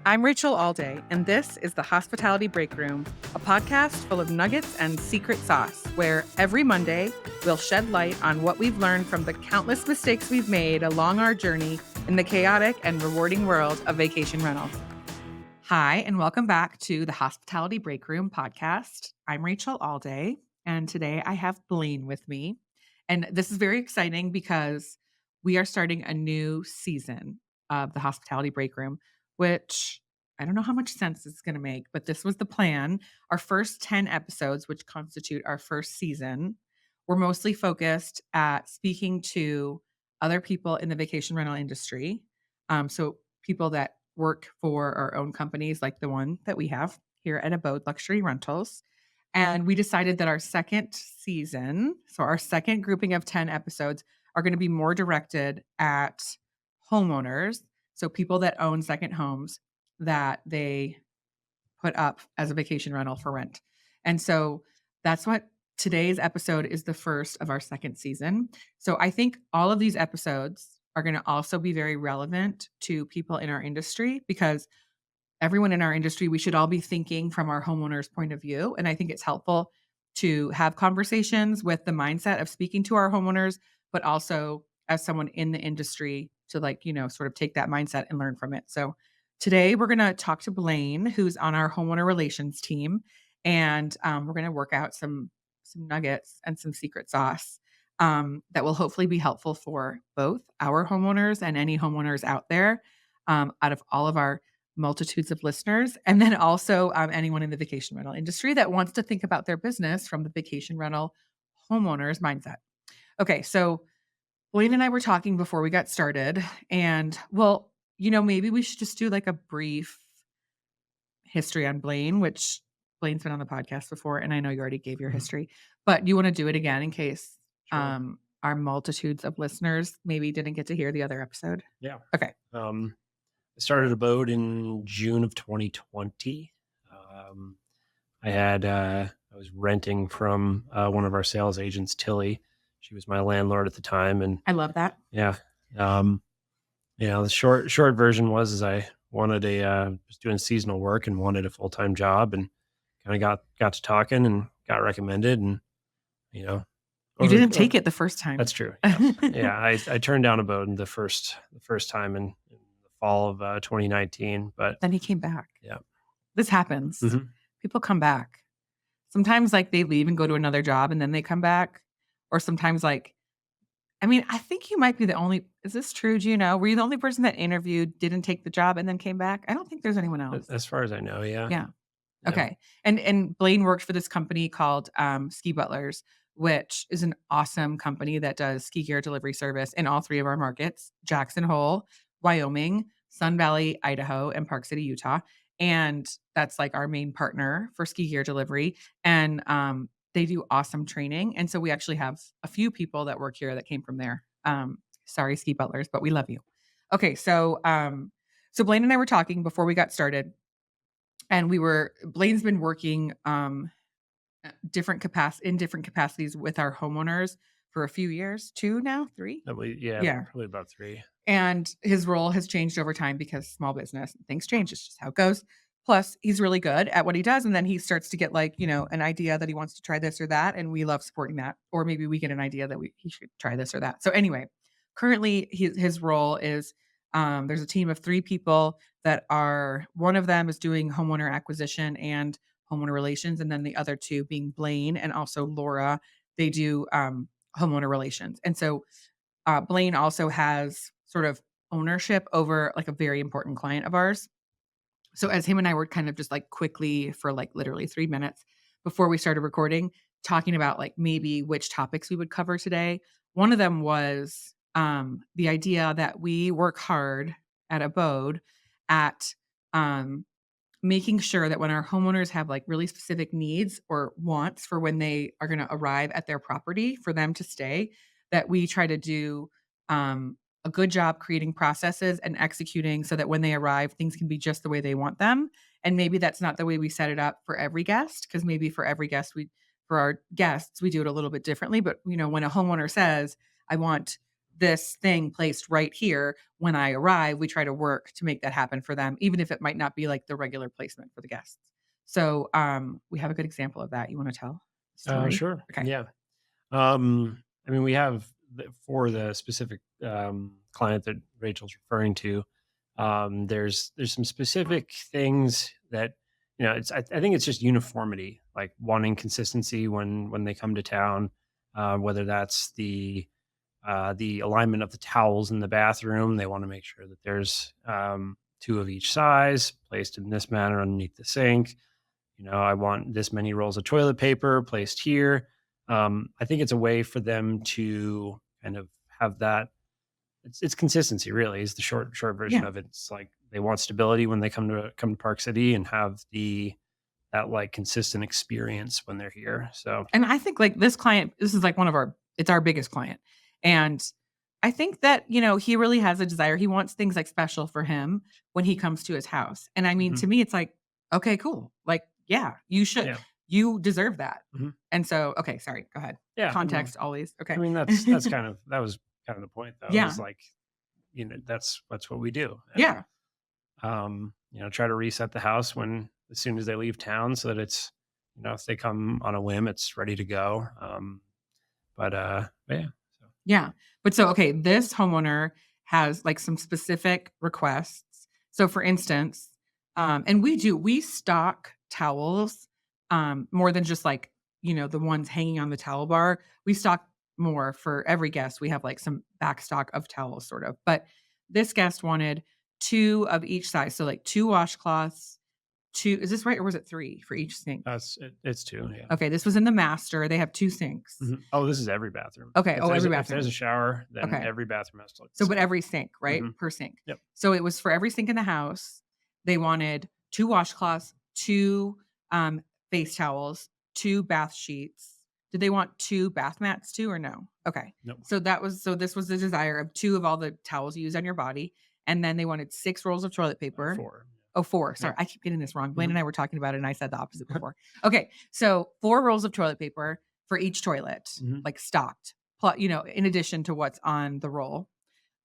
I'm Rachel Alday, and this is the Hospitality Breakroom, a podcast full of nuggets and secret sauce, where every Monday we'll shed light on what we've learned from the countless mistakes we've made along our journey in the chaotic and rewarding world of vacation rentals. Hi, and welcome back to the Hospitality Breakroom podcast. I'm Rachel Alday, and today I have Blane with me. And this is very exciting because we are starting a new season of the Hospitality Breakroom, which I don't know how much sense it's going to make, but this was the plan. Our first 10 episodes, which constitute our first season, were mostly focused at speaking to other people in the vacation rental industry. So people that work for our own companies like the one that we have here at Abode Luxury Rentals. And we decided that our second season, so our second grouping of 10 episodes, are going to be more directed at homeowners. So people that own second homes that they put up as a vacation rental for rent. And so that's what today's episode is, the first of our second season. So I think all of these episodes are going to also be very relevant to people in our industry, because everyone in our industry, we should all be thinking from our homeowners' point of view. And I think it's helpful to have conversations with the mindset of speaking to our homeowners, but also as someone in the industry to sort of take that mindset and learn from it. So today we're going to talk to Blane, who's on our homeowner relations team, and we're going to work out some nuggets and some secret sauce that will hopefully be helpful for both our homeowners and any homeowners out there, out of all of our multitudes of listeners, and then also anyone in the vacation rental industry that wants to think about their business from the vacation rental homeowners mindset. Okay, so Blane and I were talking before we got started, and maybe we should just do like a brief history on Blane, which Blane's been on the podcast before, and I know you already gave your history, but you want to do it again in case Sure. our multitudes of listeners maybe didn't get to hear the other episode? Yeah. Okay. I started Abode in June of 2020. I was renting from one of our sales agents, Tilly. She was my landlord at the time, and I love that. yeah. The short version was I wanted was doing seasonal work and wanted a full-time job, and kind of got to talking and got recommended, and You didn't take it the first time. That's true. Yeah. I turned down Abode the first time in the fall of 2019, but Then he came back. yeah. This happens. Mhm. People come back. Sometimes they leave and go to another job and then they come back. Or sometimes I think you might be the only, is this true? Do you know? Were you the only person that interviewed, didn't take the job and then came back? I don't think there's anyone else. As far as I know, yeah. Yeah. Okay. And Blane worked for this company called Ski Butlers, which is an awesome company that does ski gear delivery service in all three of our markets: Jackson Hole, Wyoming, Sun Valley, Idaho, and Park City, Utah. And that's like our main partner for ski gear delivery. And they do awesome training. And so we actually have a few people that work here that came from there. Sorry, Ski Butlers, but we love you. Okay. So Blane and I were talking before we got started, and Blane's been working different capacities with our homeowners for a few years, 2 now, 3. Probably about 3. And his role has changed over time because small business, things change. It's just how it goes. Plus, he's really good at what he does. And then he starts to get an idea that he wants to try this or that. And we love supporting that. Or maybe we get an idea that he should try this or that. So anyway, currently his role is, there's a team of 3 people that one of them is doing homeowner acquisition and homeowner relations. And then the other 2 being Blane and also Laura, they do homeowner relations. And so Blane also has sort of ownership over a very important client of ours. So as him and I were kind of just quickly for literally 3 minutes before we started recording, talking about maybe which topics we would cover today. One of them was the idea that we work hard at Abode at making sure that when our homeowners have really specific needs or wants for when they are going to arrive at their property for them to stay, that we try to do a good job creating processes and executing so that when they arrive, things can be just the way they want them. And maybe that's not the way we set it up for every guest, because maybe for our guests, we do it a little bit differently. But when a homeowner says, I want this thing placed right here when I arrive. We try to work to make that happen for them, even if it might not be like the regular placement for the guests. So we have a good example of that. You want to tell a story? Sure. Okay. Yeah. I mean, we have for the specific client that Rachel's referring to. There's some specific things that I think it's just uniformity, like wanting consistency when they come to town, whether that's the alignment of the towels in the bathroom. They want to make sure that there's two of each size placed in this manner underneath the sink. I want this many rolls of toilet paper placed here. I think it's a way for them to kind of have that. It's consistency, really, is the short version of it. It's like they want stability when they come to Park City and have that like consistent experience when they're here. So, and I think like this client, this is like it's our biggest client. And I think that, he really has a desire. He wants things like special for him when he comes to his house. And I mean, to me, it's like, okay, cool. Like, yeah, you should, you deserve that. And so, okay, sorry, go ahead. Yeah. Context always. Okay. I mean, that was kind of the point though. Yeah. It's like, that's what we do. And, try to reset the house as soon as they leave town so that it's, if they come on a whim, it's ready to go. Yeah. Yeah. But so, okay, this homeowner has like some specific requests. So for instance, and we stock towels, more than just like, the ones hanging on the towel bar. We stock more for every guest. We have like some back stock of towels sort of, but this guest wanted 2 of each size. So like 2 washcloths, 2, is this right? Or was it 3 for each sink? It's 2. Yeah. Okay. This was in the master. They have 2 sinks. Oh, this is every bathroom. Okay. Every bathroom. If there's a shower, then every bathroom has to look the So, same. but every sink, right? Per sink. Yep. So it was for every sink in the house. They wanted 2 washcloths, 2 face towels, 2 bath sheets. Did they want 2 bath mats too, or no? Okay. Nope. So this was the desire of 2 of all the towels you use on your body. And then they wanted 6 rolls of toilet paper. 4. Oh, 4. Sorry. I keep getting this wrong. Blane and I were talking about it and I said the opposite before. Okay. So 4 rolls of toilet paper for each toilet, like stocked, in addition to what's on the roll.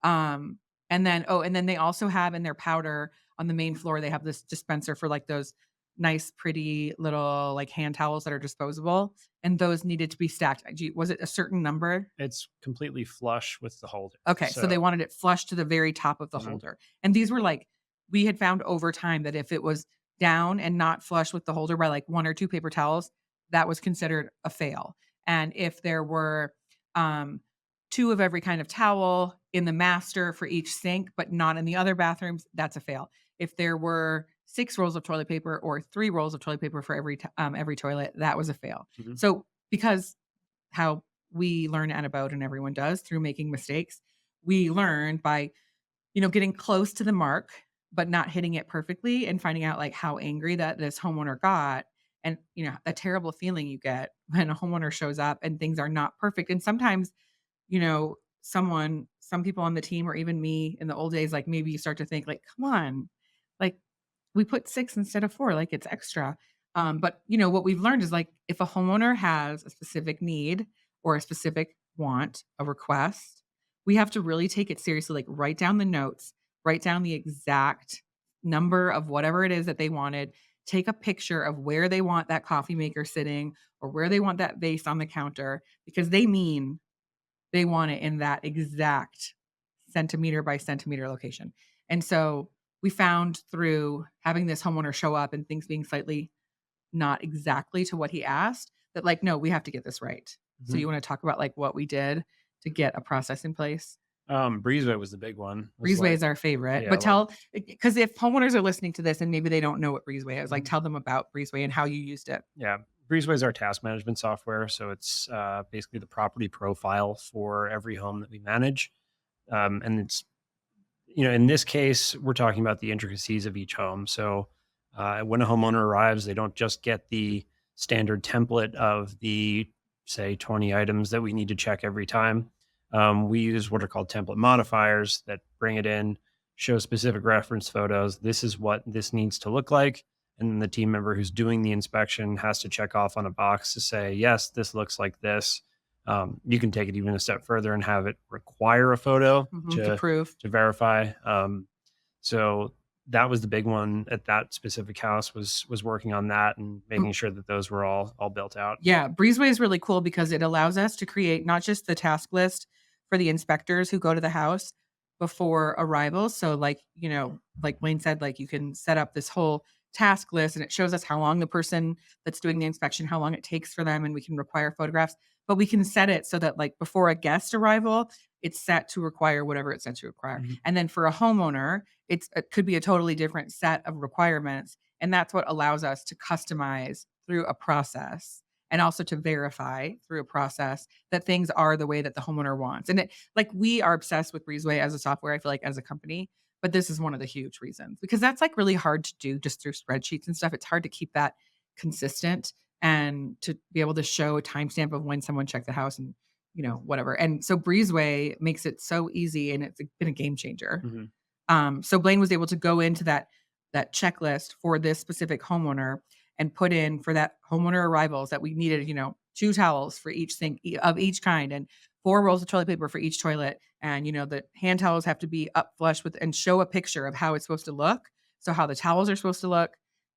And then they also have in their powder on the main floor, they have this dispenser for like those nice, pretty little like hand towels that are disposable. And those needed to be stacked. Was it a certain number? It's completely flush with the holder. Okay. So they wanted it flush to the very top of the holder. And these were like, we had found over time that if it was down and not flush with the holder by like 1 or 2 paper towels, that was considered a fail. And if there were 2 of every kind of towel in the master for each sink, but not in the other bathrooms, that's a fail. If there were 6 rolls of toilet paper or 3 rolls of toilet paper for every toilet, that was a fail. So because how we learn at Abode and everyone does through making mistakes, we learn by, getting close to the mark, but not hitting it perfectly and finding out like how angry that this homeowner got. And, a terrible feeling you get when a homeowner shows up and things are not perfect. And sometimes, some people on the team or even me in the old days, like maybe you start to think like, come on, like we put 6 instead of 4, like it's extra. But what we've learned is like, if a homeowner has a specific need or a specific want, a request, we have to really take it seriously, like write down the notes, write down the exact number of whatever it is that they wanted, take a picture of where they want that coffee maker sitting or where they want that vase on the counter, because they want it in that exact centimeter by centimeter location. And so we found through having this homeowner show up and things being slightly not exactly to what he asked that like, no, we have to get this right. So you want to talk about like what we did to get a process in place? Breezeway was the big one. Breezeway is our favorite, but because if homeowners are listening to this and maybe they don't know what Breezeway is, like tell them about Breezeway and how you used it. Yeah. Breezeway is our task management software. So it's basically the property profile for every home that we manage. And it's, in this case, we're talking about the intricacies of each home. So when a homeowner arrives, they don't just get the standard template of the, say, 20 items that we need to check every time. We use what are called template modifiers that bring it in, show specific reference photos. This is what this needs to look like. And then the team member who's doing the inspection has to check off on a box to say, yes, this looks like this. You can take it even a step further and have it require a photo To prove. to verify. So that was the big one at that specific house, was working on that and Mm, making sure that those were all built out. yeah, Breezeway is really cool because it allows us to create not just the task list for the inspectors who go to the house before arrival. So, like, like Wayne said, like, you can set up this whole task list and it shows us how long the person that's doing the inspection, how long it takes for them, and we can require photographs. But we can set it so that, like, before a guest arrival, it's set to require whatever it's set to require. Mhm. And then for a homeowner, it could be a totally different set of requirements. And that's what allows us to customize through a process and also to verify through a process that things are the way that the homeowner wants. And like, we are obsessed with Breezeway as a software, I feel like, as a company, but this is one of the huge reasons because that's like really hard to do just through spreadsheets and stuff. It's hard to keep that consistent and to be able to show a timestamp of when someone checked the house and whatever. And so Breezeway makes it so easy and it's been a game changer. Mhm. So Blaine was able to go into that checklist for this specific homeowner and put in for that homeowner arrivals that we needed, 2 towels for each thing of each kind and 4 rolls of toilet paper for each toilet. And, the hand towels have to be up flush with and show a picture of how it's supposed to look. So how the towels are supposed to look,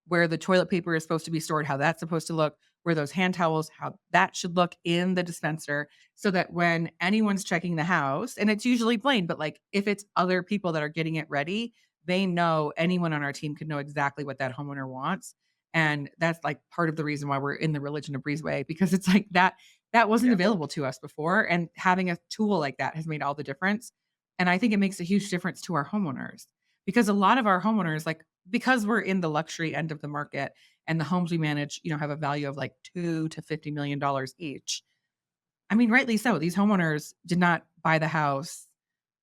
where the toilet paper is supposed to be stored, how that's supposed to look, where those hand towels, how that should look in the dispenser so that when anyone's checking the house, and it's usually Blaine, but like if it's other people that are getting it ready, they know anyone on our team can know exactly what that homeowner wants. And that's like part of the reason why we're in the religion of Breezeway because it's like that wasn't Yeah. available to us before. And having a tool like that has made all the difference. And I think it makes a huge difference to our homeowners because a lot of our homeowners, like, because we're in the luxury end of the market and the homes we manage, have a value of like $2 to $50 million each. I mean, rightly so. These homeowners did not buy the house.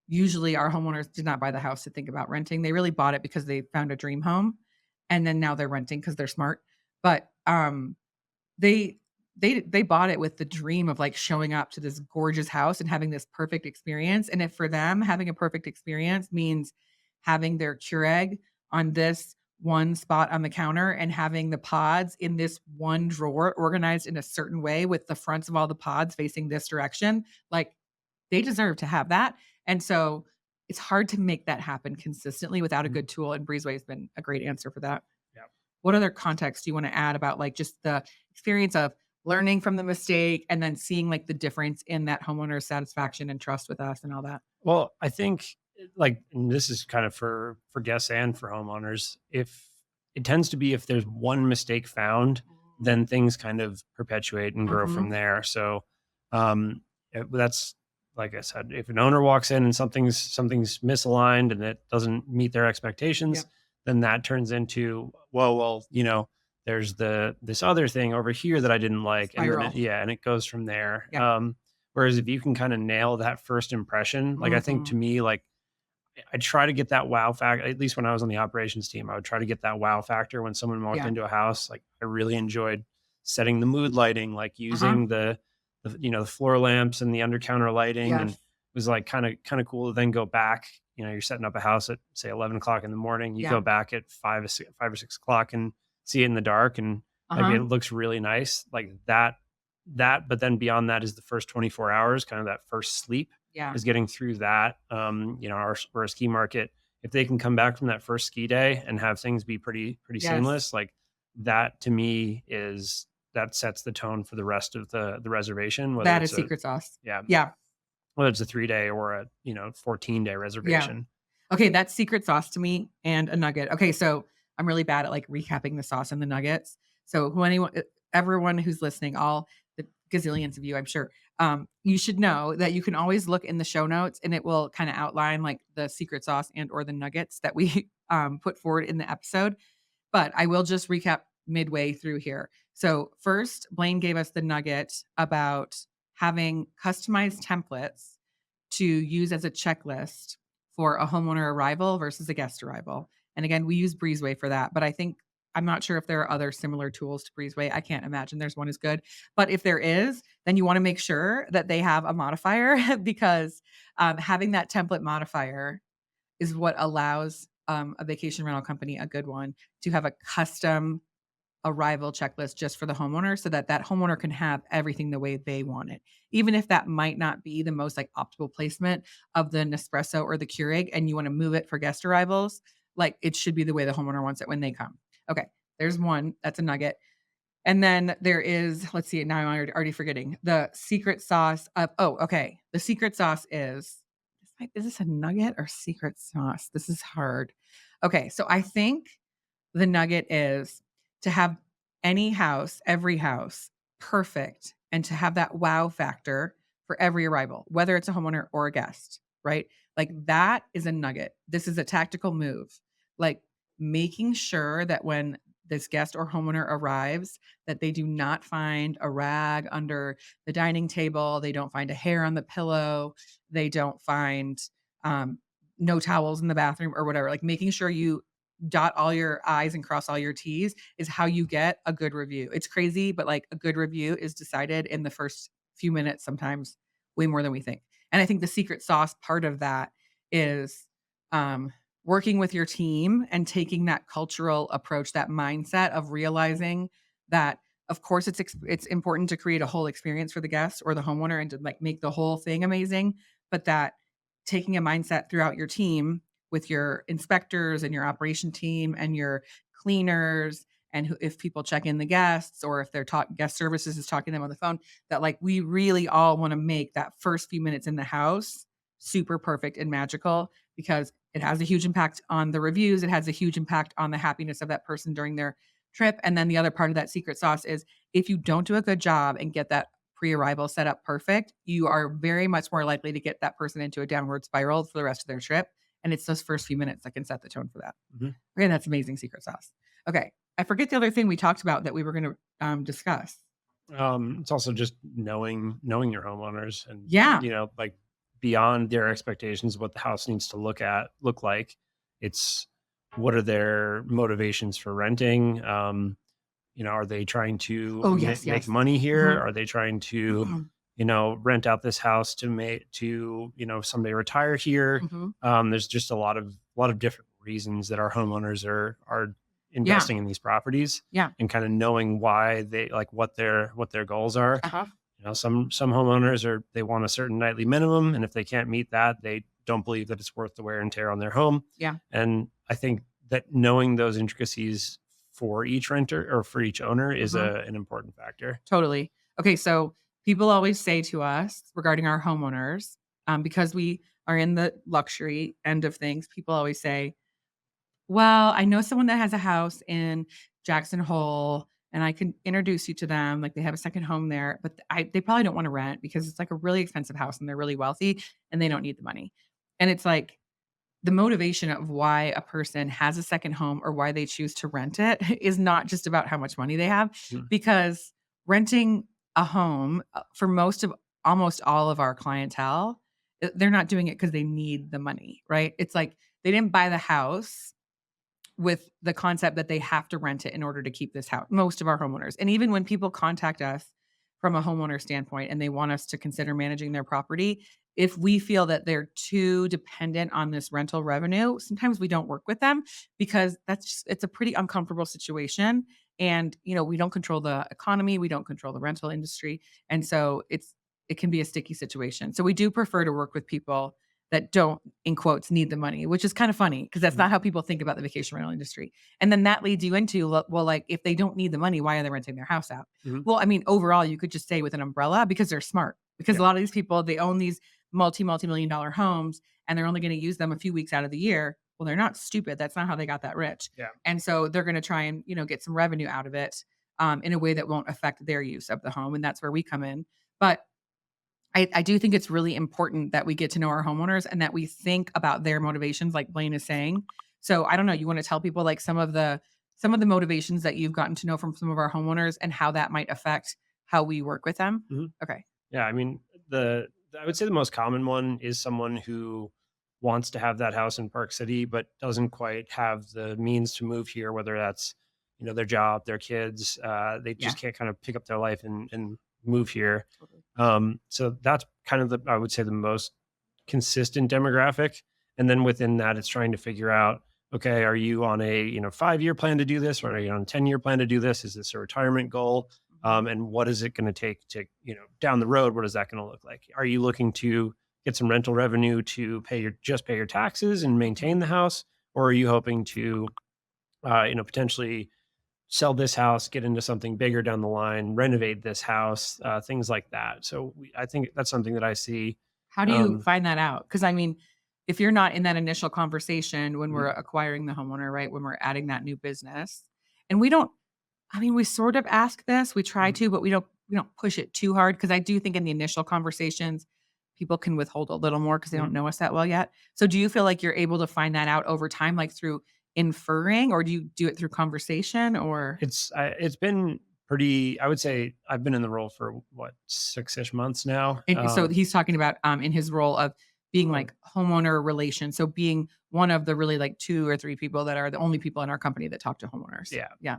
Usually, our homeowners did not buy the house to think about renting. They really bought it because they found a dream home, and then now they're renting because they're smart. But they they bought it with the dream of like showing up to this gorgeous house and having this perfect experience. And if for them having a perfect experience means having their Keurig on this one spot on the counter and having the pods in this one drawer organized in a certain way with the fronts of all the pods facing this direction, like, they deserve to have that. And so it's hard to make that happen consistently without a Mhm. good tool. And Breezeway has been a great answer for that. Yeah. What other context do you want to add about like just the experience of learning from the mistake and then seeing like the difference in that homeowner's satisfaction and trust with us and all that? Well, I think like, and this is kind of for guests and for homeowners. If it tends to be if there's one mistake found, then things kind of perpetuate and grow Mhm. from there. So that's like I said, if an owner walks in and something's misaligned and it doesn't meet their expectations, Yep. then that turns into, well, there's this other thing over here that I didn't like, and then Spiral. and it goes from there. Yep. Whereas if you can kind of nail that first impression, like I think to Mhm. me, like I try to get that wow factor. At least when I was on the operations team, I would try to get that wow factor when someone walked Yeah. into a house. Like I really enjoyed setting the mood lighting, like Uh-huh. using the floor lamps and the under counter lighting, and it Yes. was like kind of cool to then go back. You're setting up a house at say 11 o'clock in the morning. You Yeah. go back at 5 or 6 o'clock and see it in the dark, and like Uh-huh. it looks really nice. Like that, but then beyond that is the first 24 hours, kind of that first sleep Yeah. is getting through that. We're a ski market. If they can come back from that first ski day and have things be pretty Yes. seamless, like that to me is that sets the tone for the rest of the reservation, whether That it's is a secret sauce. yeah, Yeah. whether it's a 3 day or a 14-day Yeah. reservation. Okay, that's secret sauce to me and a nugget. Okay, so I'm really bad at like recapping the sauce and the nuggets. So everyone who's listening, all the gazillions of you, I'm sure, you should know that you can always look in the show notes and it will kind of outline like the secret sauce and or the nuggets that we put forward in the episode. But I will just recap midway through here. So first, Blaine gave us the nugget about having customized templates to use as a checklist for a homeowner arrival versus a guest arrival. And again, we use Breezeway for that, but I'm not sure if there are other similar tools to Breezeway. I can't imagine there's one as good. But if there is, then you want to make sure that they have a modifier because having that template modifier is what allows a vacation rental company, a good one, to have a custom arrival checklist just for the homeowner so that that homeowner can have everything the way they want it. Even if that might not be the most like optimal placement of the Nespresso or the Keurig and you want to move it for guest arrivals, like it should be the way the homeowner wants it when they come. Okay, there's one. That's a nugget. And then there is, let's see, now I'm already forgetting the secret sauce of, oh, okay. The secret sauce is this a nugget or secret sauce? This is hard. Okay, so I think the nugget is to have every house perfect and to have that wow factor for every arrival, whether it's a homeowner or a guest, right? Like that is a nugget. This is a tactical move. Like making sure that when this guest or homeowner arrives, that they do not find a rag under the dining table, they don't find a hair on the pillow, they don't find um, no towels in the bathroom or whatever. Like making sure you dot all your I's and cross all your T's is how you get a good review. It's crazy, but like a good review is decided in the first few minutes, sometimes way more than we think. And I think the secret sauce part of that is um, working with your team and taking that cultural approach, that mindset of realizing that, of course, it's important to create a whole experience for the guest or the homeowner and to like make the whole thing amazing, but that taking a mindset throughout your team with your inspectors and your operation team and your cleaners and if people check in the guests or if their guest services is talking to them on the phone, that like we really all want to make that first few minutes in the house super perfect and magical because it has a huge impact on the reviews. It has a huge impact on the happiness of that person during their trip. And then the other part of that secret sauce is if you don't do a good job and get that pre-arrival set up perfect, you are very much more likely to get that person into a downward spiral for the rest of their trip. And it's those first few minutes that can set the tone for that. Mhm. Okay, that's amazing secret sauce. Okay, I forget the other thing we talked about that we were going to discuss. It's also just knowing your homeowners and Yeah. like beyond their expectations, what the house needs to look like. It's what are their motivations for renting? Are they trying to Oh, yes, make yes. money here? Mhm. Are they trying to, Mhm. rent out this house to someday retire here? Mhm. There's just a lot of different reasons that our homeowners are Yeah. investing in these properties Yeah. and kind of knowing why they like what their goals are. Uh-huh. Some homeowners they want a certain nightly minimum, and if they can't meet that, they don't believe that it's worth the wear and tear on their home. Yeah. And I think that knowing those intricacies for each renter or for each owner is Mhm. an important factor. Totally. Okay, so people always say to us regarding our homeowners, because we are in the luxury end of things, people always say, well, I know someone that has a house in Jackson Hole and I can introduce you to them. Like they have a second home there, but they probably don't want to rent because it's like a really expensive house and they're really wealthy and they don't need the money. And it's like the motivation of why a person has a second home or why they choose to rent it is not just about how much money they have Mm. because renting a home for almost all of our clientele, they're not doing it because they need the money, right? It's like they didn't buy the house with the concept that they have to rent it in order to keep this house, most of our homeowners. And even when people contact us from a homeowner standpoint and they want us to consider managing their property, if we feel that they're too dependent on this rental revenue, sometimes we don't work with them because it's a pretty uncomfortable situation. And, we don't control the economy, we don't control the rental industry. And so it can be a sticky situation. So we do prefer to work with people that don't, in quotes, need the money, which is kind of funny because that's Mhm. not how people think about the vacation rental industry. And then that leads you into, well, like if they don't need the money, why are they renting their house out? Mhm. Well, I mean, overall, you could just say with an umbrella because they're smart. Because Yeah. a lot of these people, they own these multi-million dollar homes and they're only going to use them a few weeks out of the year. Well, they're not stupid. That's not how they got that rich. Yeah. And so they're going to try and, get some revenue out of it in a way that won't affect their use of the home. And that's where we come in. But I do think it's really important that we get to know our homeowners and that we think about their motivations, like Blane is saying. So I don't know, you want to tell people like some of the motivations that you've gotten to know from some of our homeowners and how that might affect how we work with them? Mhm. Okay. Yeah, I mean, I would say the most common one is someone who wants to have that house in Park City, but doesn't quite have the means to move here, whether that's, their job, their kids, they Yeah. just can't kind of pick up their life and move here. Totally. So that's kind of I would say the most consistent demographic. And then within that, it's trying to figure out okay, are you on a 5-year plan to do this, or are you on a 10-year plan to do this? Is this a retirement goal? Mhm. And what is it going to take to down the road? What is that going to look like? Are you looking to get some rental revenue to pay your taxes and maintain Mhm. the house, or are you hoping to potentially sell this house, get into something bigger down the line, renovate this house, things like that. So I think that's something that I see. How do you Um, find that out? Because I mean, if you're not in that initial conversation when we're mhm, acquiring the homeowner, right? When we're adding that new business, and we don't I mean, we sort of ask this, we try mhm, to, but we don't push it too hard because I do think in the initial conversations, people can withhold a little more because they mhm. don't know us that well yet. So do you feel like you're able to find that out over time, like through inferring, or do you do it through conversation or It's been pretty. I would say I've been in the role for what 6-ish months now. and so he's talking about in his role of being Um, like homeowner relation. So being one of the really like 2 or 3 people that are the only people in our company that talk to homeowners. yeah. Yeah.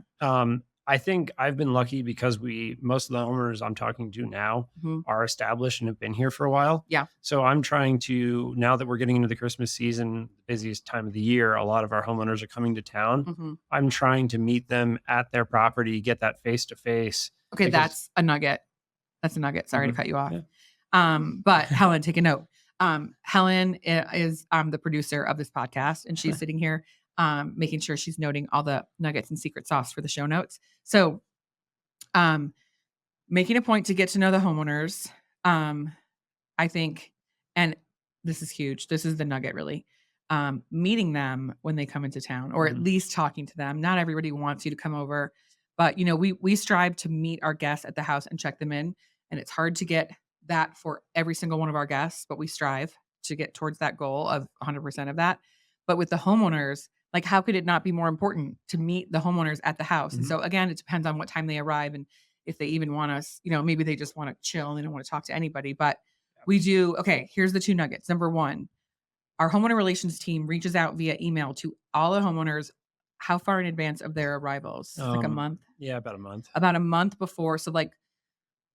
I think I've been lucky because most of the homeowners I'm talking to now Mhm. are established and have been here for a while. Yeah. So I'm trying to, now that we're getting into the Christmas season, the busiest time of the year, a lot of our homeowners are coming to town. Mhm. I'm trying to meet them at their property, get that face to face Okay, because that's a nugget. That's a nugget. Sorry to Mhm. cut you off. Yeah. But Helen, take a note. Helen is the producer of this podcast, and she's sitting here making sure she's noting all the nuggets and secret sauce for the show notes. So, um, making a point to get to know the homeowners, um, I think, and this is huge. This is the nugget, really. Meeting them when they come into town, or at Mhm. least talking to them. Not everybody wants you to come over, but we strive to meet our guests at the house and check them in. And it's hard to get that for every single one of our guests, but we strive to get towards that goal of 100% of that. But with the homeowners, like how could it not be more important to meet the homeowners at the house? And Mhm. so again, it depends on what time they arrive and if they even want us, maybe they just want to chill and they don't want to talk to anybody. But we do okay, here's the 2 nuggets. Number 1, our homeowner relations team reaches out via email to all the homeowners how far in advance of their arrivals? Like a month? Yeah, about a month. About a month before. So, like,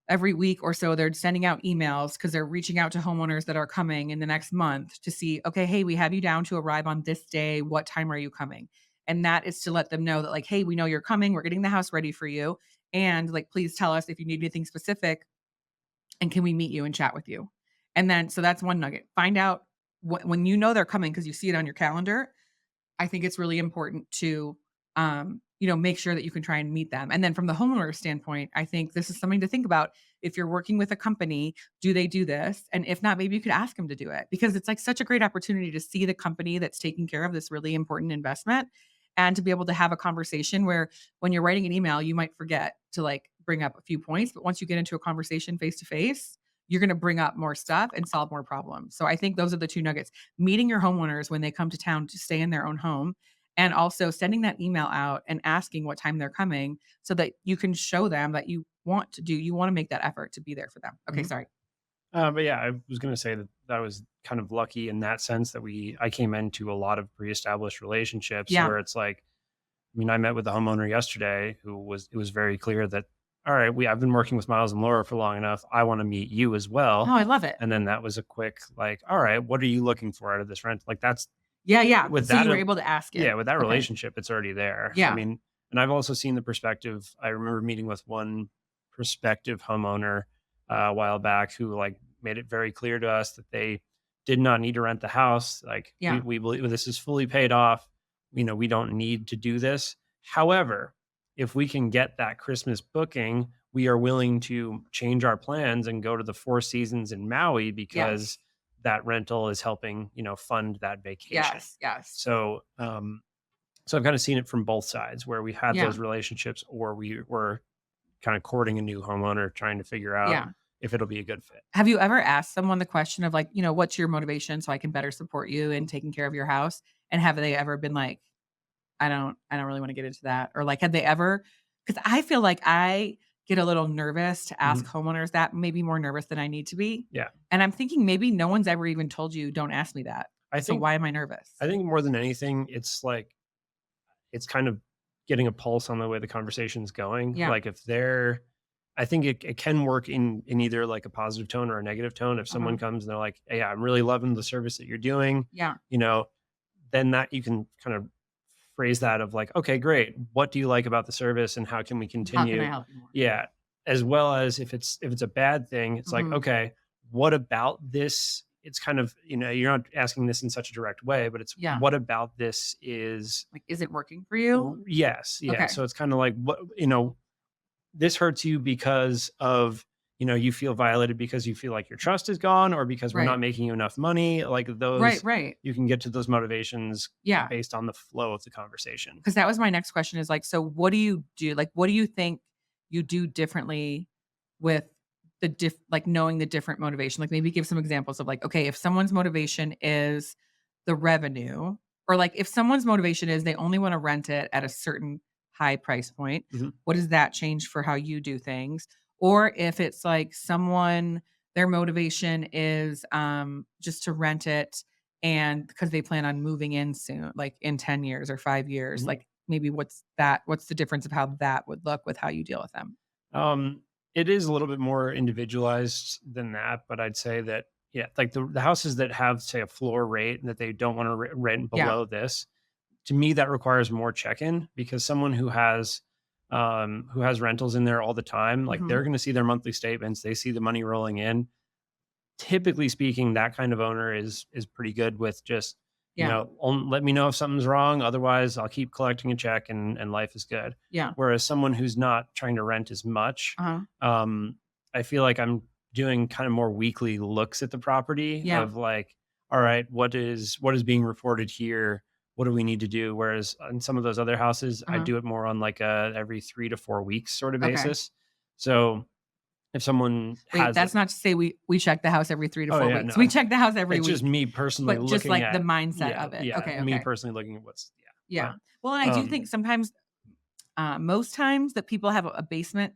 every week or so, they're sending out emails because 'cause they're reaching out to homeowners that are coming in the next month to see, "Okay, hey, we have you down to arrive on this day. What time are you coming?" And that is to let them know that, like, "Hey, we know you're coming. We're getting the house ready for you. And, like, please tell us if you need anything specific, and can we meet you and chat with you?" And then so that's one nugget. Find out when you know they're coming because you see it on your calendar. I think it's really important to, make sure that you can try and meet them. And then from the homeowner standpoint, I think this is something to think about. If you're working with a company, do they do this? And if not, maybe you could ask them to do it because it's like such a great opportunity to see the company that's taking care of this really important investment and to be able to have a conversation where when you're writing an email, you might forget to like bring up a few points, but once you get into a conversation face to face, you're going to bring up more stuff and solve more problems. So I think those are the 2 nuggets: meeting your homeowners when they come to town to stay in their own home, and also sending that email out and asking what time they're coming so that you can show them that you want to make that effort to be there for them. Okay, Mhm. sorry. But yeah, I was going to say that I was kind of lucky in that sense that I came into a lot of pre-established relationships Yeah. where it's like, I mean, I met with the homeowner yesterday it was very clear that, all right, I've been working with Miles and Laura for long enough. I want to meet you as Oh, well. I love it. And then that was a quick, like, all right, what are you looking for out of this rent? Like that's Yeah, yeah. with So you that, were able to ask yeah, it. with that Okay. relationship, it's already there. I Yeah. mean, and I've also seen the perspective. I remember meeting with one prospective homeowner a while back who like made it very clear to us that they did not need to rent the house. Like Yeah. we believe this is fully paid off. We don't need to do this. However, if we can get that Christmas booking, we are willing to change our plans and go to the Four Seasons in Maui because Yes. that rental is helping, fund that vacation. Yes. Yes. So, so I've kind of seen it from both sides where we had Yeah. those relationships or we were kind of courting a new homeowner, trying to figure out Yeah. if it'll be a good fit. Have you ever asked someone the question of like, what's your motivation so I can better support you in taking care of your house? And have they ever been like, I don't really want to get into that. Or like, have they ever, because I feel like I get a little nervous to ask Mhm. homeowners that, maybe more nervous than I need to be. Yeah. And I'm thinking maybe no one's ever even told you, don't ask me that. I So think, why am I nervous? I think more than anything, it's like, it's kind of getting a pulse on the way the conversation's going. Yeah. Like if they're, I think it can work in either like a positive tone or a negative tone. If Uh-huh. someone comes and they're like, "Hey, I'm really loving the service that you're doing," Yeah. you know, then that you can kind of phrase that of like, okay, great. What do you like about the service and how can we How can I continue? help you more? Yeah. As well as if it's a bad thing, it's like, Mhm. okay, what about this? It's kind of, you're not asking this in such a direct way, but it's Yeah. what about this is Like, is it working for you? yes, yeah. Okay. So it's kind of like what, this hurts you because of, you feel violated because you feel like your trust is gone or because we're not Right. making you enough money. Like Right, those, right. you can get to those motivations Yeah. based on the flow of the conversation. Because that was my next question is like, so what do you do? Like, what do you think you do differently with like knowing the different motivation? Like maybe give some examples of like, okay, if someone's motivation is the revenue, or like if someone's motivation is they only want to rent it at a certain high price point, Mhm. what does that change for how you do things? Or if it's like someone, their motivation is just to rent it and because they plan on moving in soon, like in 10 years or 5 years, Mhm. like maybe what's the difference of how that would look with how you deal with them? Um, it is a little bit more individualized than that, but I'd say that, yeah, like the houses that have, say, a floor rate and that they don't want to rent Yeah. below this, to me, that requires more check-in because someone who has rentals in there all the time, like Mhm. they're going to see their monthly statements, they see the money rolling in. Typically speaking, that kind of owner is pretty good with just, Yeah. let me know if something's wrong. Otherwise, I'll keep collecting a check and life is good. Yeah. Whereas someone who's not trying to rent as much, Uh-huh. um, I feel like I'm doing kind of more weekly looks at the property Yeah. of like, all right, what is being reported here? What do we need to do? Whereas in some of those other houses, I Uh-huh. do it more on like a every 3 to 4 weeks sort of Okay. basis. So if someone Wait, has that's not to say we check the house every 3 to oh, 4 yeah, weeks. no, We check the house every it's just week, me personally but just looking like the at mindset yeah, of it. yeah, Okay, me okay. personally looking at what's Yeah. but, Well, and I do um think sometimes most times that people have a basement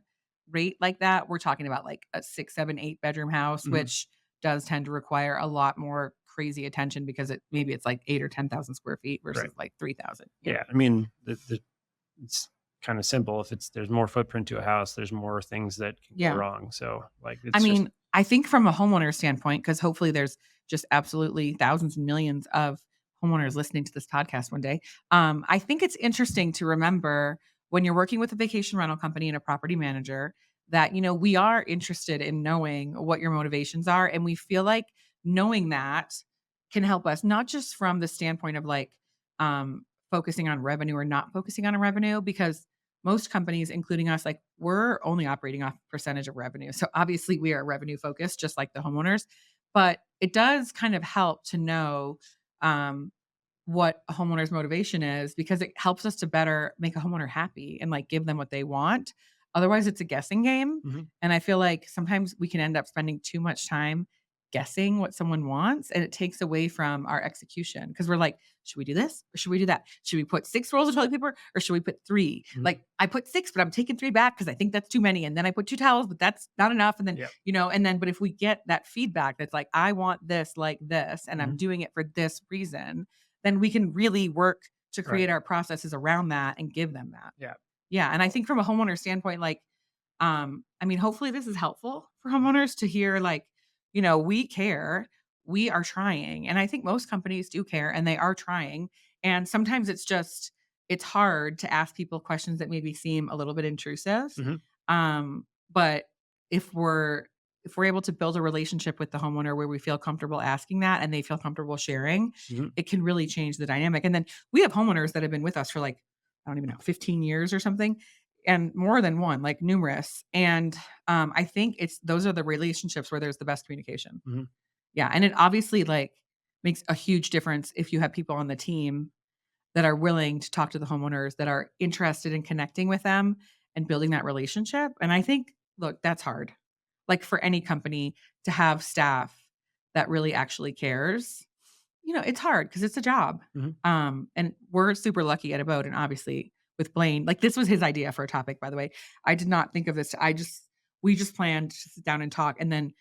rate like that, we're talking about like a 6, 7, 8 bedroom house, mhm, which does tend to require a lot more crazy attention because maybe it's like 8 or 10,000 square feet right. versus like 3,000. Yeah. Yeah, I mean, it's kinda simple. If there's more footprint to a house, there's more things that can go Yeah. wrong. So, like, I it's just mean, I think from a homeowner standpoint, because hopefully there's just absolutely thousands and millions of homeowners listening to this podcast one day. I think it's interesting to remember when you're working with a vacation rental company and a property manager that, we are interested in knowing what your motivations are. And we feel like knowing that can help us, not just from the standpoint of like focusing on revenue or not focusing on a revenue, because most companies, including us, like we're only operating off percentage of revenue. So obviously we are revenue focused, just like the homeowners. But it does kind of help to know um, what a homeowner's motivation is because it helps us to better make a homeowner happy and like give them what they want. Otherwise, it's a guessing game. mhm, And I feel like sometimes we can end up spending too much time guessing what someone wants and it takes away from our execution because we're like, should we do this or should we do that? Should we put 6 rolls of toilet paper or should we put 3? mhm, Like I put 6, but I'm taking 3 back because I think that's too many. And then I put 2 towels, but that's not enough. And then, yeah, but if we get that feedback that's like, I want this like this, and I'm mhm, doing it for this reason, then we can really work to right, create our processes around that and give them that. yeah, Yeah, and I think from a homeowner standpoint, like, I mean, hopefully this is helpful for homeowners to hear, like, we care, we are trying, and I think most companies do care and they are trying, and sometimes it's hard to ask people questions that maybe seem a little bit intrusive, mhm, but if we're able to build a relationship with the homeowner where we feel comfortable asking that and they feel comfortable sharing, mhm, it can really change the dynamic. And then we have homeowners that have been with us for like, I don't even know, 15 years or something, and more than one, like numerous. And I think those are the relationships where there's the best communication. mhm, Yeah. And it obviously like makes a huge difference if you have people on the team that are willing to talk to the homeowners, that are interested in connecting with them and building that relationship. And I think, look, that's hard. Like for any company to have staff that really actually cares, it's hard because it's a job. mhm, And we're super lucky at Abode, and obviously with Blane, like this was his idea for a topic, by the way. I did not think of this. We just planned to sit down and talk, and then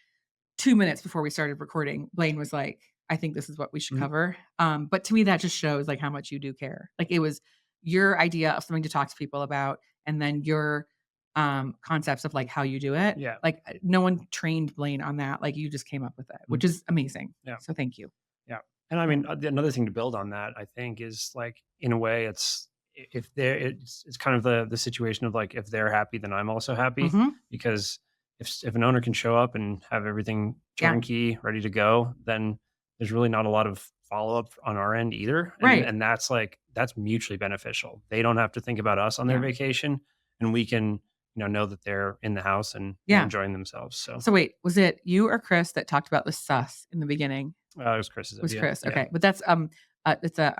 2 minutes before we started recording, Blane was like, "I think this is what we should mhm, cover." But to me, that just shows like how much you do care. Like it was your idea of something to talk to people about, and then your concepts of like how you do it. yeah, Like no one trained Blane on that. Like you just came up with it, mhm, which is amazing. yeah. So thank you. Yeah. And I Yeah. mean, another thing to build on that, I think, is like in a way, it's if they're it's kind of the situation of like, if they're happy, then I'm also happy, Mm-hmm. because if an owner can show up and have everything Yeah. turnkey ready to go, then there's really not a lot of follow up on our end either, and Right. that's mutually beneficial. They don't have to think about us on their Yeah. vacation, and we can know that they're in the house and Yeah. enjoying themselves. So So wait, was it you or Chris that talked about the sus in the beginning? it was Chris's Was idea. Chris. Yeah. Okay. But that's it's a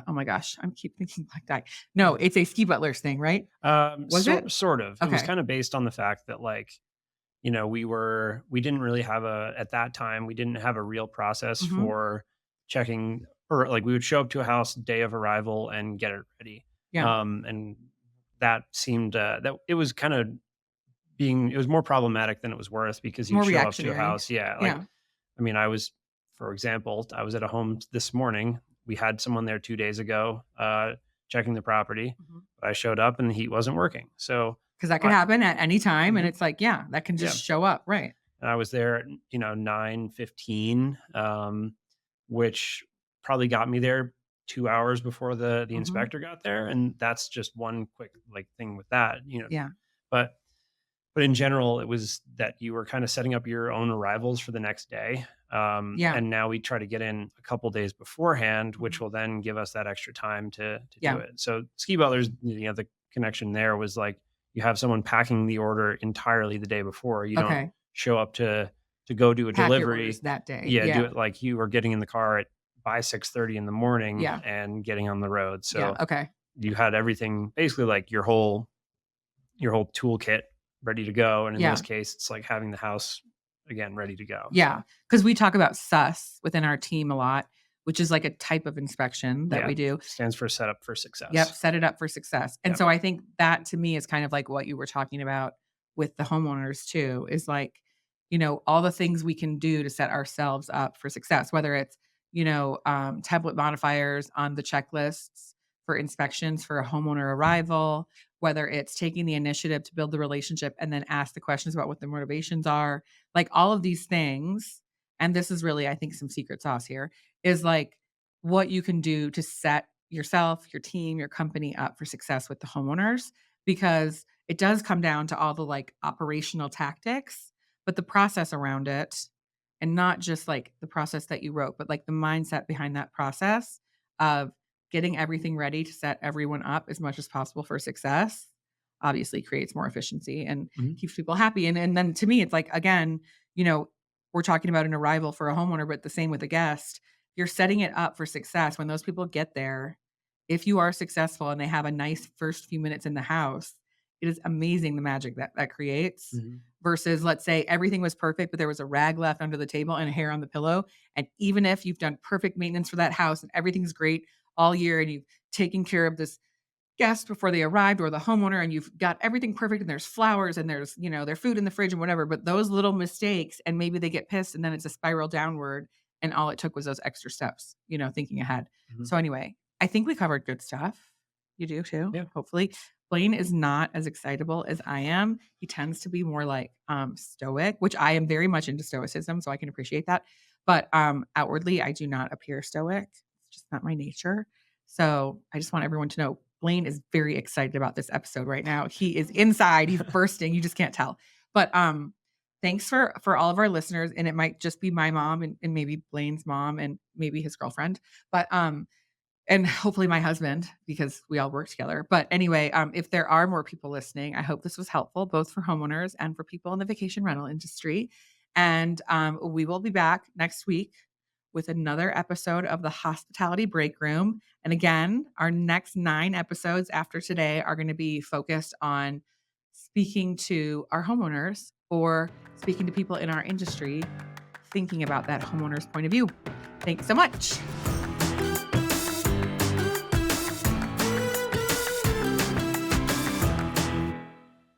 oh my gosh, I'm keep thinking black die. No, it's a Ski Butlers thing, right? Was it? Sort of. It was Okay. kind of based on the fact that, like, we didn't really have at that time, we didn't have a real process Mhm. for checking, or like we would show up to a house day of arrival and get it ready. Yeah. And that seemed that it was kind of it was more problematic than it was worth, because you'd More show up to a reactionary. house. Yeah. Like, Yeah. I mean, for example, I was at a home this morning. We had someone there 2 days ago, checking the property. Mhm. But I showed up and the heat wasn't working. So 'Cause that could I, happen at any time, and Mhm. it's like, yeah, that can Yeah. just show up, right. And I was there at, 9:15, which probably got me there 2 hours before the Mhm. inspector got there. And that's just one quick like thing with that. Yeah. But in general, it was that you were kind of setting up your own arrivals for the next day. Yeah. And now we try to get in a couple days beforehand, which Mhm. will then give us that extra time to do Yeah. it. So Ski Butlers, the connection there was like, you have someone packing the order entirely the day before. You don't Okay. show up to go do a Pack your orders delivery. that day. Yeah, do Yeah. it like you were getting in the car at by 6:30 in the morning Yeah. and getting on the road. Yeah. So Okay. you had everything, basically like your whole toolkit ready to go. And in this Yeah. case, it's like having the house again ready to go. Yeah. So Because we talk about sus within our team a lot, which is like a type of inspection that yeah, we do. stands for setup for Yep, success. set it up for success. And Yeah. so I think that to me is kind of like what you were talking about with the homeowners too, is like, all the things we can do to set ourselves up for success, whether it's, template modifiers on the checklists for inspections for a homeowner arrival, whether it's taking the initiative to build the relationship and then ask the questions about what their motivations are, like all of these things. And this is really, I think, some secret sauce here is like what you can do to set yourself, your team, your company up for success with the homeowners, because it does come down to all the like operational tactics, but the process around it, and not just like the process that you wrote, but like the mindset behind that process of getting everything ready to set everyone up as much as possible for success obviously creates more efficiency and Mhm. keeps people happy. And then to me, it's like, again, you know, we're talking about an arrival for a homeowner, but the same with a guest. You're setting it up for success when those people get there. If you are successful and they have a nice first few minutes in the house, it is amazing the magic that creates Mhm. versus, let's say everything was perfect, but there was a rag left under the table and a hair on the pillow. And even if you've done perfect maintenance for that house and everything's great all year and you've taken care of this guest before they arrived or the homeowner and you've got everything perfect and there's flowers and there's, their food in the fridge and whatever, but those little mistakes and maybe they get pissed and then it's a spiral downward and all it took was those extra steps, thinking ahead. Mhm. So anyway, I think we covered good stuff. You do too, Yeah. hopefully. Blaine is not as excitable as I am. He tends to be more like stoic, which I am very much into stoicism, so I can appreciate that. But outwardly, I do not appear stoic. It's just not my nature. So I just want everyone to know Blaine is very excited about this episode right now. He is inside, he's bursting. You just can't tell. But thanks for all of our listeners. And it might just be my mom and maybe Blaine's mom and maybe his girlfriend. But and hopefully my husband, because we all work together. But anyway, if there are more people listening, I hope this was helpful, both for homeowners and for people in the vacation rental industry. And we will be back next week with another episode of the Hospitality Breakroom. And again, our next 9 episodes after today are going to be focused on speaking to our homeowners or speaking to people in our industry, thinking about that homeowner's point of view. Thanks so much.